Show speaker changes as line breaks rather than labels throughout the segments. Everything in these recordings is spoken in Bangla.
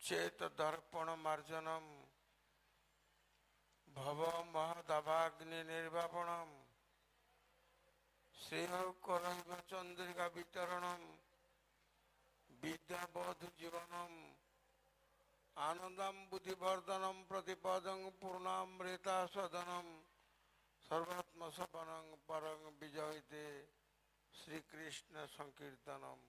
चेत दर्पण मार्जनम भव महदाग्नि निर्वापणम श्रेय करैव चंद्रिका वितरणम विद्याबोध जीवनम आनंदम बुद्धिवर्धनम प्रतिपदं पूर्णामृता सदनम सर्वात्म सपनं परं विजयते श्री कृष्ण संकीर्तनम।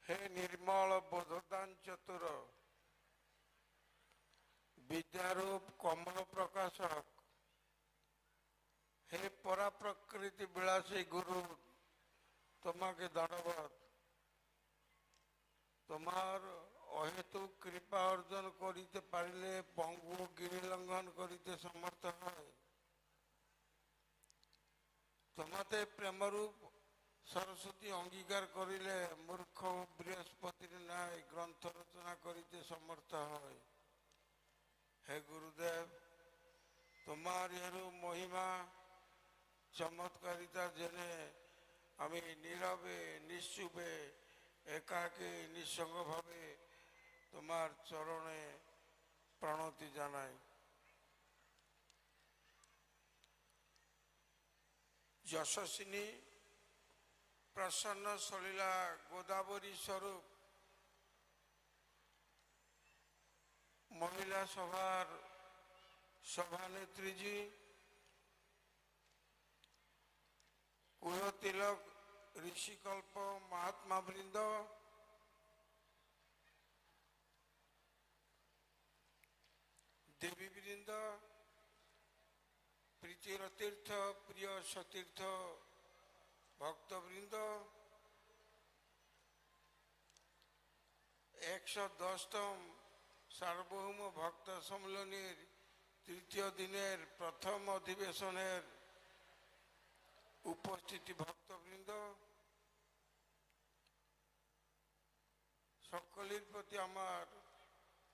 हे निर्मल बोधदान चतुर विद्यारूप कमल प्रकाशक, हे परा प्रकृति विलासी गुरु तुम्हाके दंडवत। तुम्हार अहेतु कृपा अर्जन करिते पारिले पंगु गिरि लंघन करिते समर्थ है। तुम्हाते प्रेमरूप सरस्वती अंगीकार करिले मूर्ख बृहस्पति न्याय ग्रंथ रचना करिते समर्थ है। हे गुरुदेव तुम्हार महिमा चमत्कारिता जेने आमी नीरवे निश्चुपे एकाकी निसंग भावे तुम्हार चरणे प्रणति जानाई। यशस्विनी प्रसन्न सलिला गोदावरी स्वरूप महिला सभार सभानेत्री जी, कुल तिलक ऋषिकल्प महात्मा वृंद, देवी वृंद, प्रीतिर तीर्थ प्रिय सतीर्थ भक्त वृंद, 110तम सार्वभौम भक्त सम्मेलनेर तृतीय दिनेर प्रथम अधिवेशनेर उपस्थिति भक्तवृंद, सकलेर प्रति आमार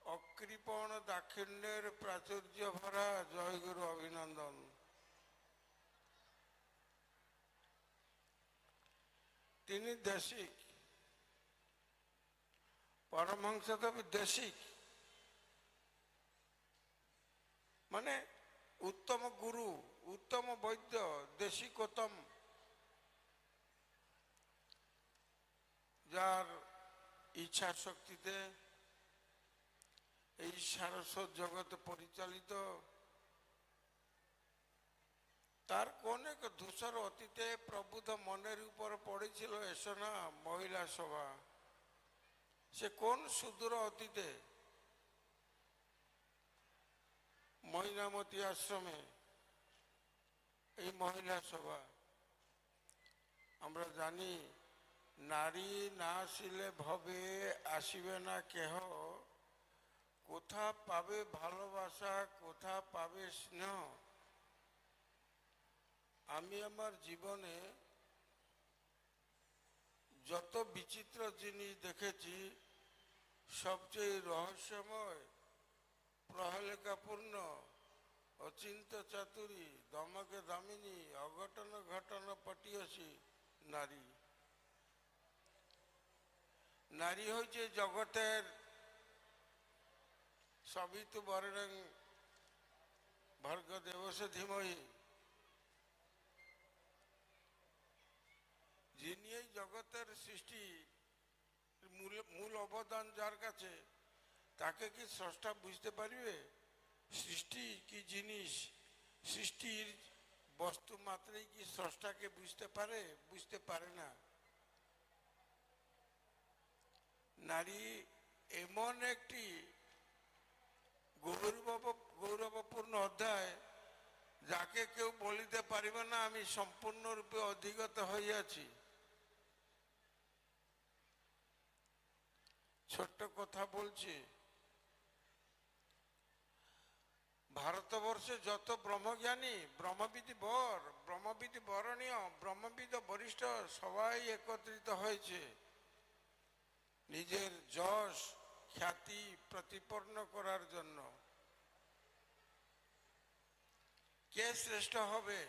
अकृपण दाक्षिण्যের प्राचुर्य भरा जय गुरु अभिनंदन। তিনি देशिक परमहंस तभी देशिक माने उत्तम गुरु उत्तम वैद्य देशिकोत्तम जार इच्छा शक्तिते এই সারস্বত জগৎ পরিচালিত। তার কোন এক ধূসর অতীতে প্রবুদ্ধ মনের উপর পড়েছিল এসো না মহিলা সভা। সে কোন সুদূর অতীতে ময়নামতি আশ্রমে এই মহিলা সভা। আমরা জানি নারী না আসিলে ভবে আসিবে না কেহ, কোথা পাবে ভালোবাসা কোথা পাবে স্নেহ। আমি আমার জীবনে যত বিচিত্র জিনিস দেখেছি সবচেয়ে রহস্যময় প্রহেলিকাপূর্ণ অচিন্ত চাতুরী দমকে দামিনী অঘটন ঘটন পটিয়সী নারী। নারী হচ্ছে জগতের সবিতু বরেণ্যং ভর্গো দেবস্য ধীমহি। যিনি এই জগতের সৃষ্টি মূল অবদান যার কাছে, তাকে কি স্রষ্টা বুঝতে পারবে? সৃষ্টি কি জিনিস, সৃষ্টির বস্তু মাত্রই কি স্রষ্টাকে বুঝতে পারে? বুঝতে পারে না। নারী এমন একটি গৌরবপূর্ণ অধ্যায় যাকে কেউ বলিতে পারিবে না আমি সম্পূর্ণরূপে অধিগত হইয়াছি। ছোট্ট কথা বলছি, ভারতবর্ষে যত ব্রহ্মজ্ঞানী ব্রহ্মবিদ বরণীয় ব্রহ্মবিদ বরিষ্ঠ সবাই একত্রিত হয়েছে নিজের যশ খ্যাতি প্রতিপন্ন করার জন্য। কে শ্রেষ্ঠ হবে?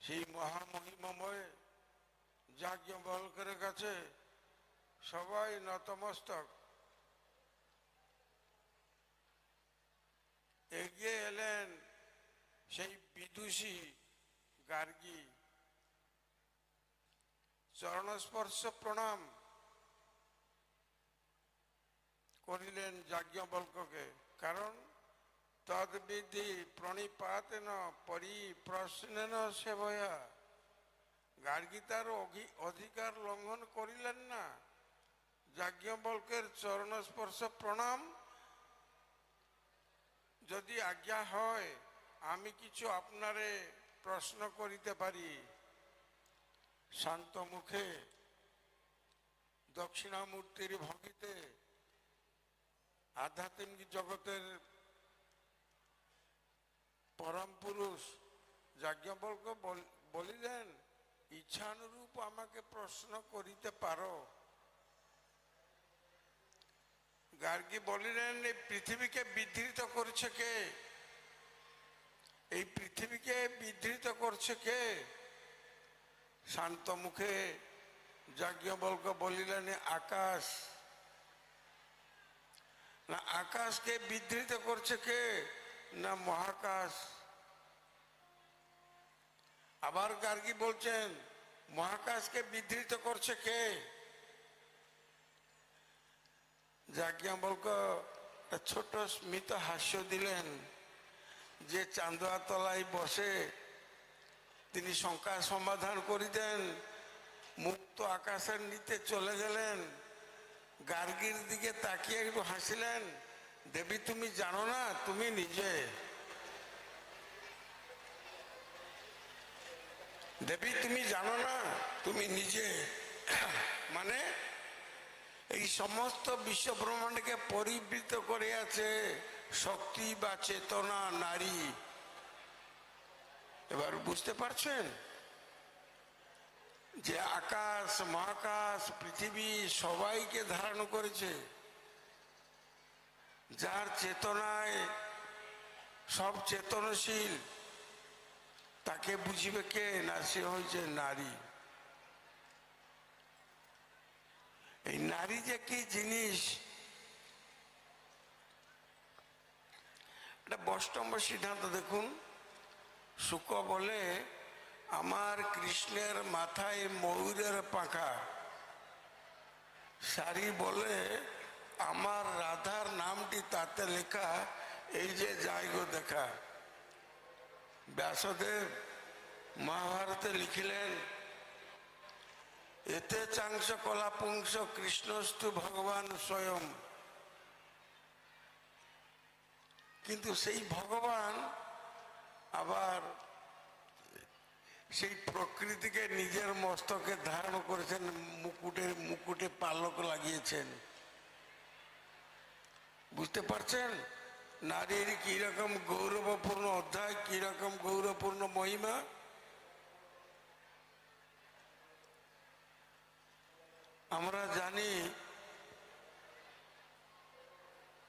সেই মহামহিমময় যাজ্ঞবল্কের কাছে সবাই নতমস্তক। এগিয়ে এলেন সেই বিদুষী গার্গী, চরণস্পর্শ প্রণাম করিলেন যাজ্ঞবল্ককে। কারণ তদ্বিধি প্রণিপাতেন পরিপ্রশ্নেন সেবয়া, গার্গী তার অধিকার লঙ্ঘন করিলেন না। যাজ্ঞবল্কের চরণস্পর্শ প্রণাম, যদি আজ্ঞা হয় আমি কিছু আপনারে প্রশ্ন করিতে পারি। শান্ত মুখে দক্ষিণামূর্তির ভঙ্গিতে আধ্যাত্মিক জগতের পরম পুরুষ যাজ্ঞবল্ক বলিলেন, ইচ্ছানুরূপ আমাকে প্রশ্ন করিতে পারো। গার্গী বলিলেন, এই পৃথিবীকে বিধৃত করছে কে? এই পৃথিবীকে বিধৃত করছে কে? শান্ত মুখে যাজ্ঞবল্ক বলিলেন, আকাশ। না আকাশকে বিধৃত করছে কে? না মহাকাশ। আবার গার্গী বলছেন, মহাকাশকে বিধৃত করছে কে? যাজ্ঞবল্ক ছোট স্মিত হাস্য দিলেন, যে চান্দুয়া তলায় বসে তিনি শঙ্কার সমাধান করিতেন, মুক্ত আকাশের নিতে চলে গেলেন। গার্গীর দিকে তাকিয়ে একটু হাসিলেন, দেবী তুমি জানো না তুমি নিজে, দেবী তুমি জানো না তুমি নিজে। মানে এই সমস্ত বিশ্ব ব্রহ্মাণ্ডকে পরিবৃত করে আছে শক্তি বা চেতনা নারী। এবার বুঝতে পারছেন যে আকাশ মহাকাশ পৃথিবী সবাইকে ধারণ করেছে। যার চেতনায় সব চেতনশীল, তাকে বুঝিবে কে? না সে হয়েছে নারী। এই নারী যে কি জিনিস, এটা বৈষ্ণব সিদ্ধান্ত। দেখুন, শুক বলে আমার কৃষ্ণের মাথায় ময়ূরের পাখা, সারি বলে আমার রাধার নামটি তাতে লেখা, এই যে যাইগো দেখা। ব্যাসদেব মহাভারতে লিখিলেন, এতে চাংশ কলাপুংস কৃষ্ণস্তু ভগবান স্বয়ং। কিন্তু সেই ভগবান আবার সেই প্রকৃতিকে নিজের মস্তকে ধারণ করেছেন, মুকুটে পালক লাগিয়েছেন। বুঝতে পারছেন নারীর কি রকম গৌরবপূর্ণ অধ্যায়, কি রকম গৌরবপূর্ণ মহিমা। আমরা জানি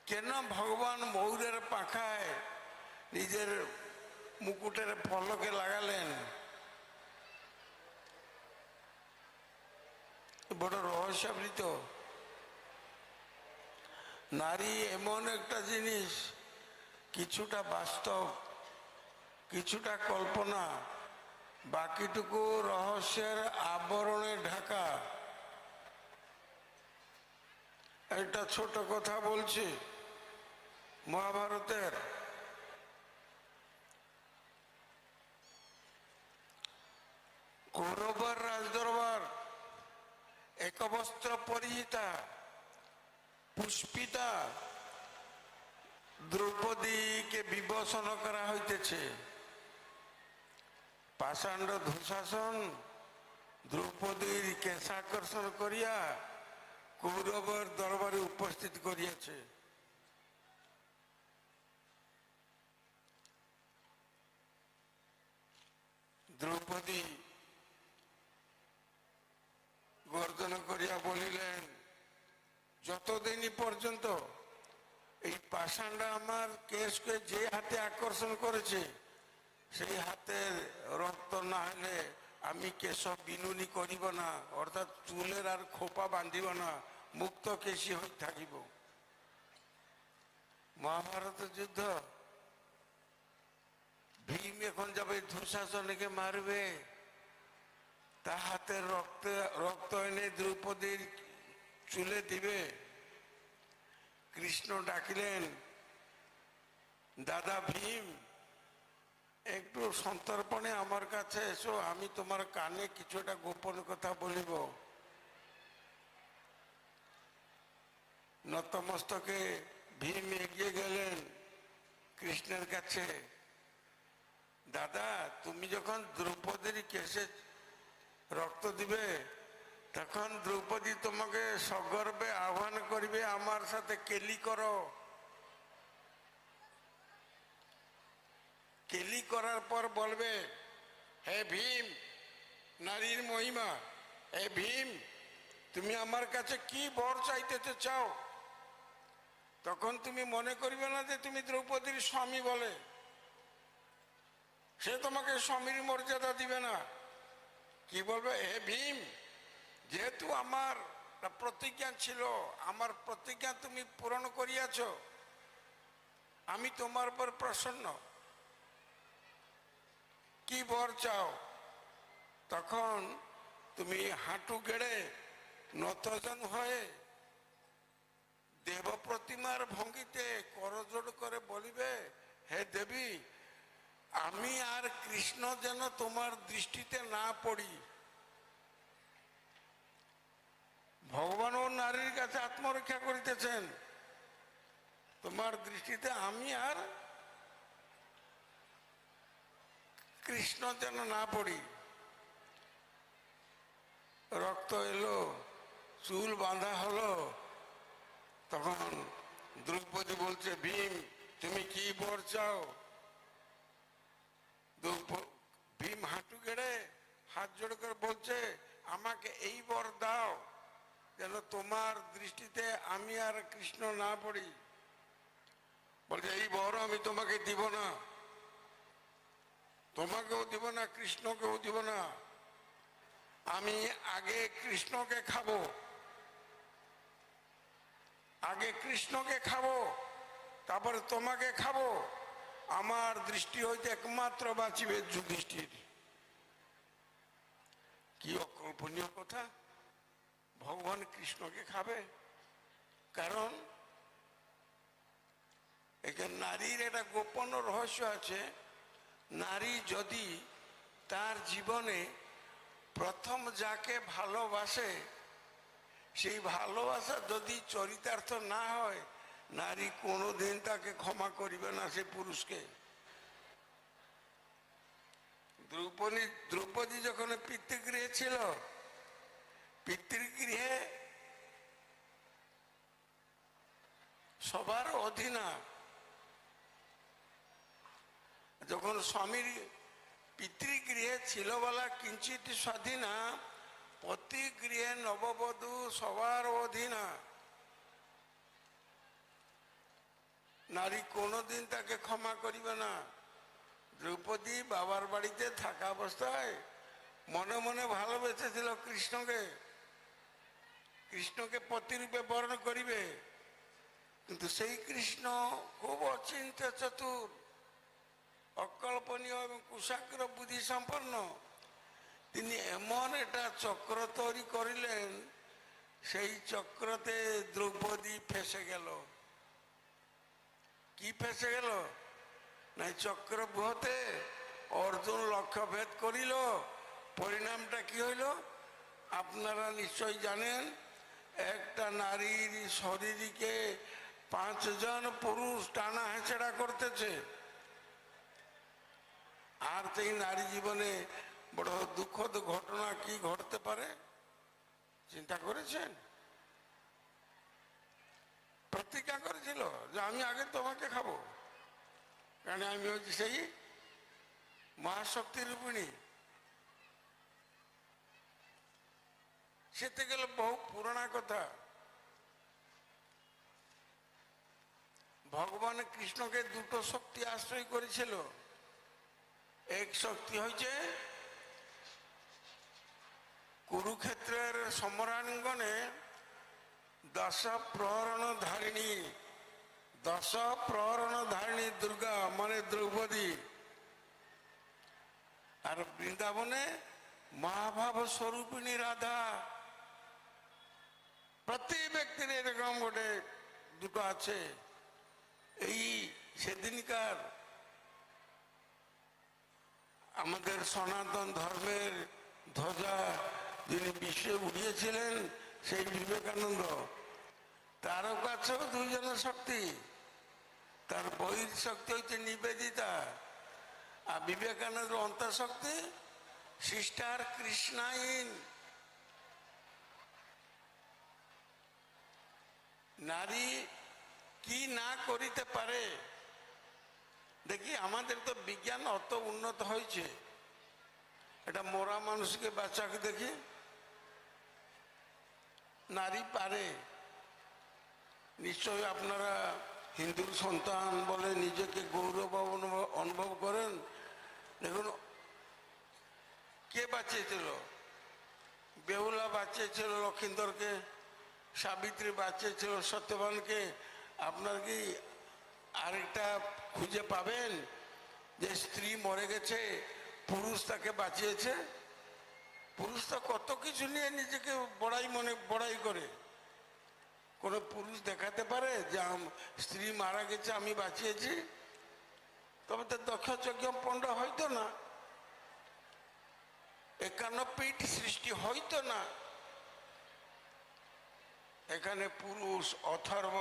কেন ভগবান ময়ূরের পাখায় নিজের মুকুটের পলকে লাগালেন। বড় রহস্যাবৃত। নারী এমন একটা জিনিস, কিছুটা বাস্তব কিছুটা কল্পনা, বাকিটুকু রহস্যের আবরণে ঢাকা। একটা ছোট কথা বলছি, মহাভারতের কৌরবর রাজদরবার একবস্ত্র পরিহিতা পুষ্পিতা দ্রৌপদীকে বিবসন করা হইতেছে। পাষাণ্ড দুঃশাসন দ্রৌপদীর কেশাকর্ষণ করিয়া কৌরবের দরবারে উপস্থিত করিয়াছে। দ্রৌপদী গর্জন করিয়া বলিলেন, যতদিনই পর্যন্ত এই পাষাণটা আমার কেশকে যে হাতে আকর্ষণ করেছে, সেই হাতের রক্ত না হলে আমি কেশ বিনুনি করিব না, অর্থাৎ চুলের আর খোপা বাঁধিব না, মুক্ত কেশী হয়ে থাকিব। মহাভারত যুদ্ধ, ভীম এখন যাবে দুঃশাসনকে মারবে, তার হাতের রক্ত এনে দ্রৌপদীর চুলে দিবে। কৃষ্ণ ডাকিলেন, দাদা ভীম, একটু সন্তর্পণে আমার কাছে এসো, আমি তোমার কানে কিছুটা গোপন কথা বলিব। নতমস্তকে ভীম এগিয়ে গেলেন কৃষ্ণের কাছে। দাদা, তুমি যখন দ্রৌপদীর কেশে রক্ত দিবে, তখন দ্রৌপদী তোমাকে সগর্বে আহ্বান করিবে, আমার সাথে কেলি করো। কেলি করার পর বলবে, হে ভীম, নারীর মহিমা, হে ভীম, তুমি আমার কাছে কি বর চাইতে চাও? তখন তুমি মনে করিবে না যে তুমি দ্রৌপদীর স্বামী বলে, সে তোমাকে স্বামীর মর্যাদা দিবে না। কি বলবে, হে ভীম, যেহেতু আমার প্রতিজ্ঞা ছিল, আমার প্রতিজ্ঞা তুমি পূরণ করিয়াছ, আমি তোমার উপর প্রসন্ন, কি বর চাও? তখন তুমি হাঁটু গেড়ে নতজন হয়ে দেব প্রতিমার ভঙ্গিতে করজোড় করে বলিবে, হে দেবী, আমি আর কৃষ্ণ যেন তোমার দৃষ্টিতে না পড়ি। ভগবান ও নারীর কাছে আত্মরক্ষা করিতেছেন, তোমার দৃষ্টিতে আমি আর কৃষ্ণ যেন না পড়ি। রক্ত এলো, চুল বাঁধা হলো। তখন দ্রৌপদী বলছে, ভীম, তুমি কি বর চাও? ভীম হাঁটু গেড়ে হাত জোড় করে বলছে, আমাকে এই বর দাও যেন তোমার দৃষ্টিতে আমি আর কৃষ্ণ না পড়ি। বলছে, এই বর আমি তোমাকে দিব না, তোমাকেও দিব না, কৃষ্ণকেও দিব না। আমি আগে কৃষ্ণকে খাবো, আগে কৃষ্ণকে খাবো, তারপরে তোমাকে খাবো। আমার দৃষ্টি হইতে একমাত্র বাঁচিবে যুধিষ্ঠির। কি অকল্পনীয় কথা! ভগবান কৃষ্ণকে খাবে। কারণ এখানে নারীর একটা গোপন রহস্য আছে। নারী যদি তার জীবনে প্রথম যাকে ভালোবাসে, সেই ভালোবাসা যদি চরিতার্থ না হয়, নারী কোনোদিন তাকে ক্ষমা করিবে না সে পুরুষকে। দ্রৌপদী যখন পিতৃগৃহে ছিল, পিতৃগৃহে সবার অধীনা। যখন স্বামীর পিতৃগৃহে ছিল বলা কিঞ্চিত স্বাধীনা, প্রতি গৃহে নববধূ সবার অধীনা। নারী কোনোদিন তাকে ক্ষমা করিবে না। দ্রৌপদী বাবার বাড়িতে থাকা অবস্থায় মনে মনে ভালোবেসেছিল কৃষ্ণকে, কৃষ্ণকে পতিরূপে বরণ করিবে। কিন্তু সেই কৃষ্ণ খুব অচিন্ত্য চতুর, অকল্পনীয় এবং কুশাগ্র বুদ্ধি সম্পন্ন। তিনি এমন একটা চক্র তৈরি করিলেন, সেই চক্রতে দ্রৌপদী ফেসে গেল। কি ফেসে গেল না, চক্রব্যূহতে অর্জুন লক্ষ্যভেদ করিল। পরিণামটা কি হইল আপনারা নিশ্চয় জানেন। একটা নারীর শরীরকে 5 জন পুরুষ টানা হেঁচড়া করতেছে। আর সেই নারী জীবনে বড় দুঃখদ ঘটনা কি ঘটতে পারে চিন্তা করেছেন? প্রতিজ্ঞা করেছিল যে আমি আগে তোমাকে খাবো, কারণ আমি হচ্ছি সেই মহাশক্তি রূপিণী। সেতে গেলে বহু পুরানা কথা। ভগবান কৃষ্ণকে দুটো শক্তি আশ্রয় করেছিল। এক শক্তি হয়েছে কুরুক্ষেত্রের সমরাঙ্গনে দশ প্রহরণ ধারিণী দুর্গা মানে দ্রৌপদী, আর বৃন্দাবনে মহাভাব স্বরূপিণী রাধা। প্রতি ব্যক্তির এরকম গোটে দুটো আছে। এই সেদিনকার আমাদের সনাতন ধর্মের ধ্বজা যিনি বিশ্বে উড়িয়েছিলেন সেই বিবেকানন্দ, তারও কাছেও দুইজনের শক্তি। তার বহির শক্তি হচ্ছে নিবেদিতা, আর বিবেকানন্দের অন্তঃশক্তি সিস্টার কৃষ্ণাইন। নারী কি না করিতে পারে। দেখি আমাদের তো বিজ্ঞান অত উন্নত হয়েছে, এটা মরা মানুষকে বাঁচাকে দেখি, নারী পারে। নিশ্চয়ই আপনারা হিন্দুর সন্তান বলে নিজেকে গৌরব অনুভব করেন। দেখুন কে বাঁচিয়েছিল? বেহুলা বাঁচিয়েছিল লক্ষিন্দরকে, সাবিত্রী বাঁচিয়েছিল সত্যবানকে। আপনার কি আরেকটা খুঁজে পাবেন যে স্ত্রী মরে গেছে পুরুষ তাকে বাঁচিয়েছে? পুরুষ তো কত কিছু নিয়ে নিজেকে বড়াই করে। কোন পুরুষ দেখাতে পারে যে স্ত্রী মারা গেছে আমি বাঁচিয়েছি? তবে তো দক্ষযজ্ঞ পণ্ড হইতো না, 51 পীঠ সৃষ্টি হইতো না। এখানে পুরুষ অথর্ব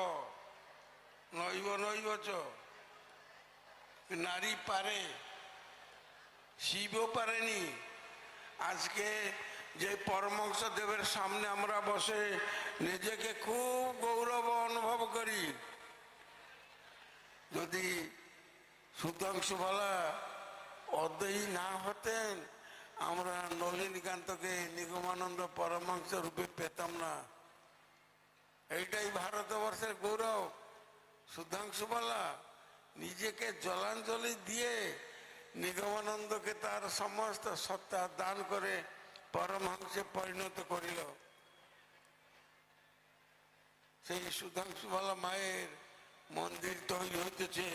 নৈবচ, নারী পারে, শিবও পারেনি। আজকে যে পরমহংস দেবের সামনে আমরা বসে নিজেকে খুব গৌরব অনুভব করি, যদি সুধাংশুবালা অদ্বৈত না হতেন আমরা নলিনীকান্তকে নিগমানন্দ পরমহংস রূপে পেতাম না। এইটাই ভারতবর্ষের গৌরব। সুধাংশুবালা নিজেকে জলাঞ্জলি দিয়ে নিগমানন্দকে তার সমস্ত সত্তা দান করে পরমহংসে পরিণত করিল। সেই সুধাংশুবালা মায়ের মন্দির তৈরি হইতেছে